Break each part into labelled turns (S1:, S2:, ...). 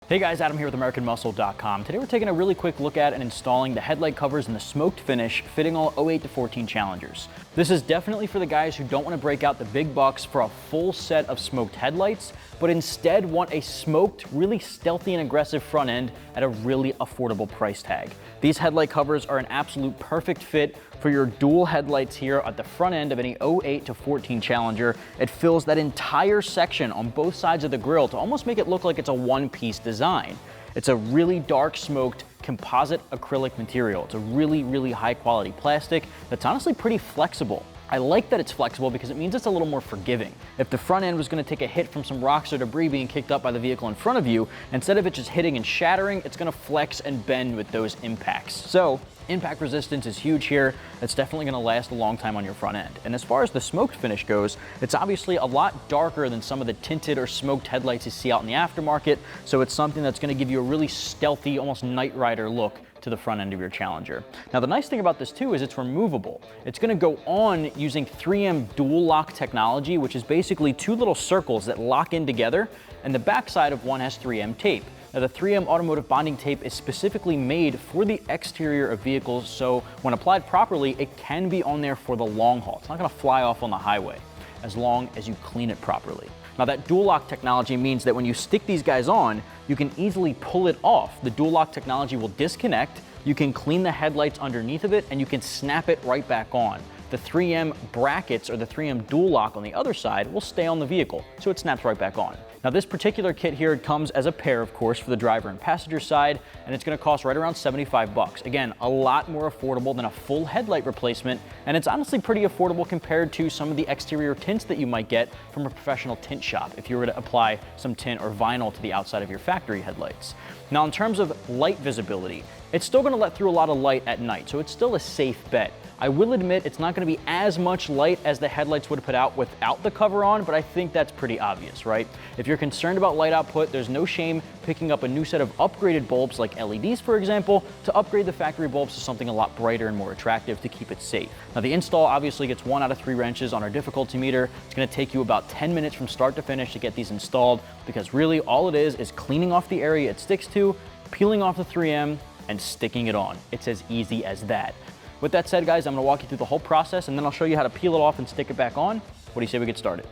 S1: Hey guys, Adam here with AmericanMuscle.com. Today we're taking a really quick look at and installing the headlight covers in the smoked finish fitting all 08 to 14 Challengers. This is definitely for the guys who don't want to break out the big bucks for a full set of smoked headlights, but instead want a smoked, really stealthy and aggressive front end at a really affordable price tag. These headlight covers are an absolute perfect fit for your dual headlights here at the front end of any 08 to 14 Challenger. It fills that entire section on both sides of the grille to almost make it look like it's a one-piece design. It's a really dark smoked composite acrylic material. It's a really, really high quality plastic that's honestly pretty flexible. I like that it's flexible because it means it's a little more forgiving. If the front end was going to take a hit from some rocks or debris being kicked up by the vehicle in front of you, instead of it just hitting and shattering, it's going to flex and bend with those impacts. So impact resistance is huge here. It's definitely going to last a long time on your front end. And as far as the smoked finish goes, it's obviously a lot darker than some of the tinted or smoked headlights you see out in the aftermarket. So it's something that's going to give you a really stealthy, almost Knight Rider look to the front end of your Challenger. Now the nice thing about this too is it's removable. It's going to go on using 3M dual lock technology, which is basically two little circles that lock in together, and the backside of one has 3M tape. Now the 3M automotive bonding tape is specifically made for the exterior of vehicles, so when applied properly, it can be on there for the long haul. It's not going to fly off on the highway as long as you clean it properly. Now that dual lock technology means that when you stick these guys on, you can easily pull it off. The dual lock technology will disconnect, you can clean the headlights underneath of it, and you can snap it right back on. The 3M brackets or the 3M dual lock on the other side will stay on the vehicle, so it snaps right back on. Now this particular kit here comes as a pair, of course, for the driver and passenger side, and it's going to cost right around 75 bucks. Again, a lot more affordable than a full headlight replacement, and it's honestly pretty affordable compared to some of the exterior tints that you might get from a professional tint shop if you were to apply some tint or vinyl to the outside of your factory headlights. Now in terms of light visibility, it's still going to let through a lot of light at night, so it's still a safe bet. I will admit it's not going to be as much light as the headlights would put out without the cover on, but I think that's pretty obvious, right? If you're concerned about light output, there's no shame picking up a new set of upgraded bulbs like LEDs, for example, to upgrade the factory bulbs to something a lot brighter and more attractive to keep it safe. Now the install obviously gets 1 out of 3 wrenches on our difficulty meter. It's going to take you about 10 minutes from start to finish to get these installed, because really all it is cleaning off the area it sticks to, peeling off the 3M, and sticking it on. It's as easy as that. With that said, guys, I'm going to walk you through the whole process, and then I'll show you how to peel it off and stick it back on. What do you say we get started?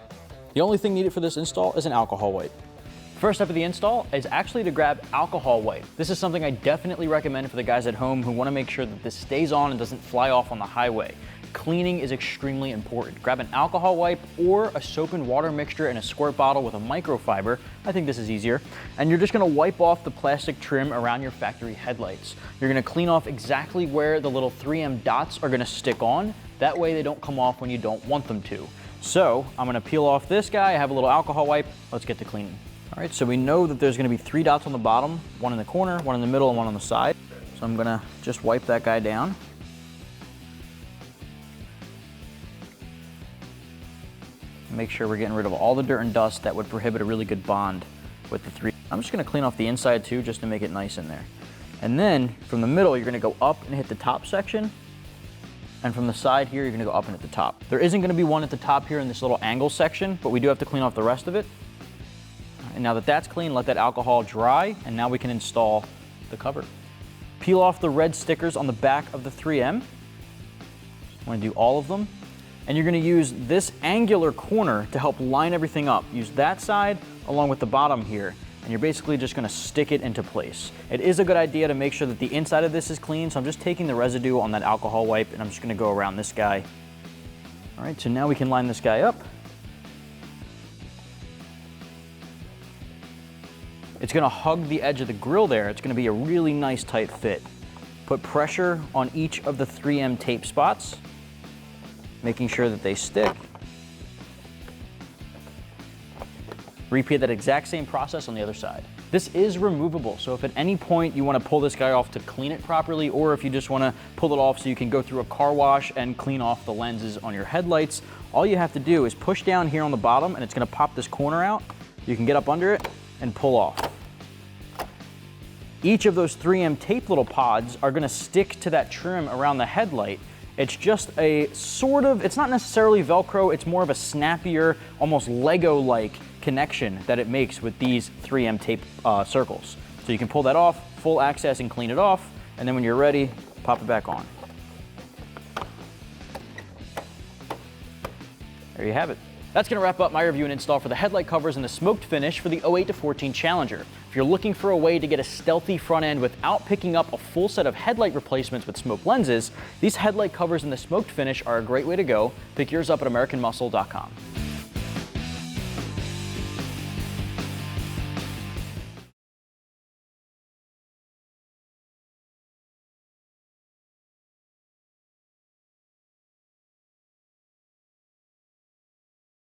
S1: The only thing needed for this install is an alcohol wipe. First step of the install is actually to grab alcohol wipe. This is something I definitely recommend for the guys at home who want to make sure that this stays on and doesn't fly off on the highway. Cleaning is extremely important. Grab an alcohol wipe or a soap and water mixture in a squirt bottle with a microfiber. I think this is easier. And you're just going to wipe off the plastic trim around your factory headlights. You're going to clean off exactly where the little 3M dots are going to stick on. That way they don't come off when you don't want them to. So I'm going to peel off this guy. I have a little alcohol wipe. Let's get to cleaning. All right, so we know that there's going to be 3 dots on the bottom, 1 in the corner, 1 in the middle, and 1 on the side. So I'm going to just wipe that guy down. Make sure we're getting rid of all the dirt and dust that would prohibit a really good bond with the 3. I'm just going to clean off the inside too, just to make it nice in there. And then from the middle, you're going to go up and hit the top section. And from the side here, you're going to go up and hit the top. There isn't going to be one at the top here in this little angle section, but we do have to clean off the rest of it. And now that that's clean, let that alcohol dry, and now we can install the cover. Peel off the red stickers on the back of the 3M. I want to do all of them. And you're going to use this angular corner to help line everything up. Use that side along with the bottom here, and you're basically just going to stick it into place. It is a good idea to make sure that the inside of this is clean, so I'm just taking the residue on that alcohol wipe, and I'm just going to go around this guy. All right, so now we can line this guy up. It's going to hug the edge of the grill there. It's going to be a really nice tight fit. Put pressure on each of the 3M tape spots, making sure that they stick. Repeat that exact same process on the other side. This is removable, so if at any point you want to pull this guy off to clean it properly, or if you just want to pull it off so you can go through a car wash and clean off the lenses on your headlights, all you have to do is push down here on the bottom and it's going to pop this corner out. You can get up under it and pull off. Each of those 3M tape little pods are going to stick to that trim around the headlight. It's just a sort of, it's not necessarily Velcro, it's more of a snappier, almost Lego-like connection that it makes with these 3M tape circles. So you can pull that off, full access, and clean it off, and then when you're ready, pop it back on. There you have it. That's going to wrap up my review and install for the headlight covers in the smoked finish for the 08 to 14 Challenger. If you're looking for a way to get a stealthy front end without picking up a full set of headlight replacements with smoke lenses, these headlight covers in the smoked finish are a great way to go. Pick yours up at AmericanMuscle.com.